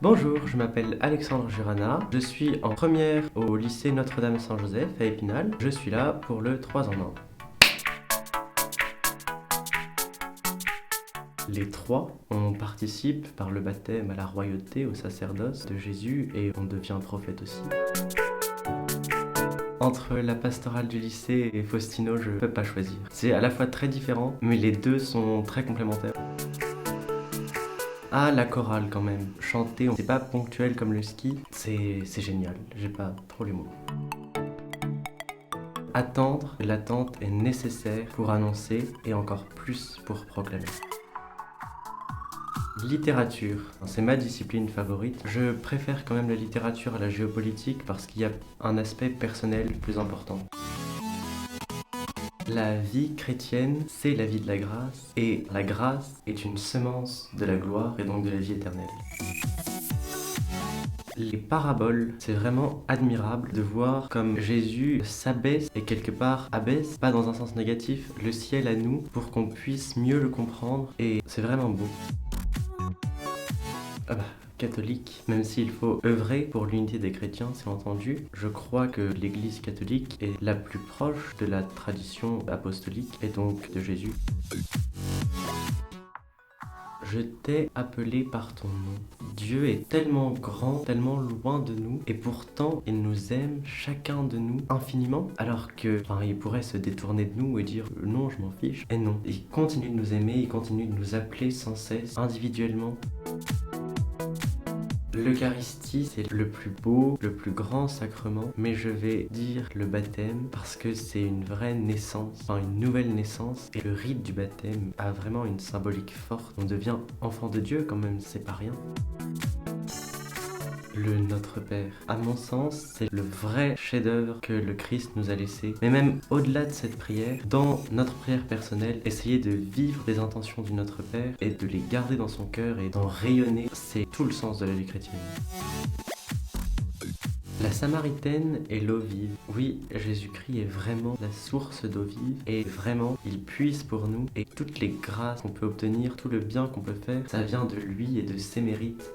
Bonjour, je m'appelle Alexandre Jurana, je suis en première au lycée Notre-Dame-Saint-Joseph à Épinal. Je suis là pour le 3 en 1. Les trois, on participe par le baptême à la royauté, au sacerdoce de Jésus et on devient prophète aussi. Entre la pastorale du lycée et Faustino, je peux pas choisir. C'est à la fois très différent, mais les deux sont très complémentaires. Ah, la chorale quand même. Chanter, c'est pas ponctuel comme le ski, c'est génial, j'ai pas trop les mots. Attendre, l'attente est nécessaire pour annoncer et encore plus pour proclamer. Littérature, c'est ma discipline favorite. Je préfère quand même la littérature à la géopolitique parce qu'il y a un aspect personnel plus important. La vie chrétienne, c'est la vie de la grâce, et la grâce est une semence de la gloire et donc de la vie éternelle. Les paraboles, c'est vraiment admirable de voir comme Jésus s'abaisse et quelque part abaisse, pas dans un sens négatif, le ciel à nous pour qu'on puisse mieux le comprendre et c'est vraiment beau. Ah bah, catholique, même s'il faut œuvrer pour l'unité des chrétiens, c'est entendu, je crois que l'Église catholique est la plus proche de la tradition apostolique et donc de Jésus. Je t'ai appelé par ton nom. Dieu est tellement grand, tellement loin de nous, et pourtant il nous aime, chacun de nous, infiniment, alors que, il pourrait se détourner de nous et dire non, je m'en fiche. Et non, il continue de nous aimer, il continue de nous appeler sans cesse, individuellement. L'Eucharistie, c'est le plus beau, le plus grand sacrement, mais je vais dire le baptême parce que c'est une vraie naissance, une nouvelle naissance, et le rite du baptême a vraiment une symbolique forte. On devient enfant de Dieu quand même, c'est pas rien. Le Notre Père, à mon sens, c'est le vrai chef-d'œuvre que le Christ nous a laissé. Mais même au-delà de cette prière, dans notre prière personnelle, essayer de vivre les intentions du Notre Père et de les garder dans son cœur et d'en rayonner, c'est tout le sens de la vie chrétienne. La Samaritaine est l'eau vive. Oui, Jésus-Christ est vraiment la source d'eau vive et vraiment, il puise pour nous et toutes les grâces qu'on peut obtenir, tout le bien qu'on peut faire, ça vient de lui et de ses mérites.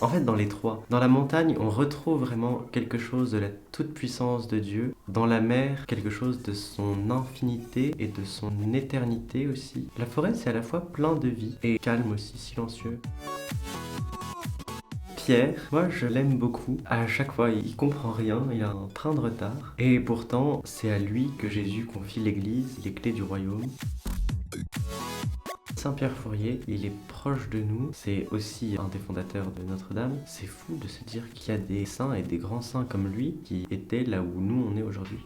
En fait, dans les trois. Dans la montagne, on retrouve vraiment quelque chose de la toute-puissance de Dieu. Dans la mer, quelque chose de son infinité et de son éternité aussi. La forêt, c'est à la fois plein de vie et calme aussi, silencieux. Pierre, moi je l'aime beaucoup. À chaque fois, il comprend rien, il a un train de retard. Et pourtant, c'est à lui que Jésus confie l'Église, les clés du royaume. Saint-Pierre Fourier, il est proche de nous, c'est aussi un des fondateurs de Notre-Dame. C'est fou de se dire qu'il y a des saints et des grands saints comme lui qui étaient là où nous on est aujourd'hui.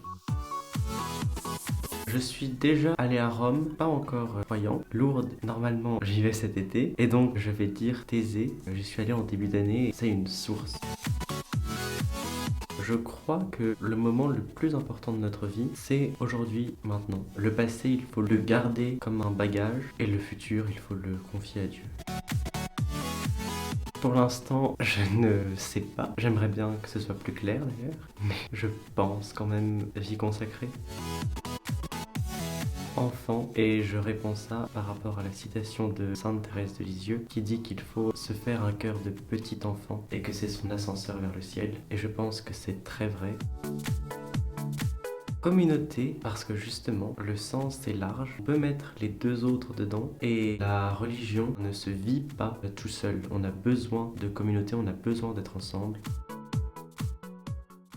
Je suis déjà allé à Rome, pas encore croyant. Lourdes, normalement j'y vais cet été, et donc je vais dire Thésée. J'y suis allé en début d'année et c'est une source. Je crois que le moment le plus important de notre vie, c'est aujourd'hui, maintenant. Le passé, il faut le garder comme un bagage, et le futur, il faut le confier à Dieu. Pour l'instant, je ne sais pas. J'aimerais bien que ce soit plus clair d'ailleurs, mais je pense quand même vie consacrée. Enfant, et je réponds ça par rapport à la citation de Sainte Thérèse de Lisieux qui dit qu'il faut se faire un cœur de petit enfant et que c'est son ascenseur vers le ciel, et je pense que c'est très vrai. Communauté, parce que justement, le sens est large, on peut mettre les deux autres dedans, et la religion ne se vit pas tout seul. On a besoin de communauté, on a besoin d'être ensemble.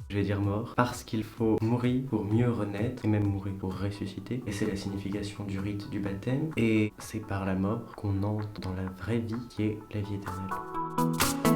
Je vais dire mort, parce qu'il faut mourir pour mieux renaître, et même mourir pour ressusciter, et c'est la signification du rite du baptême, et c'est par la mort qu'on entre dans la vraie vie qui est la vie éternelle.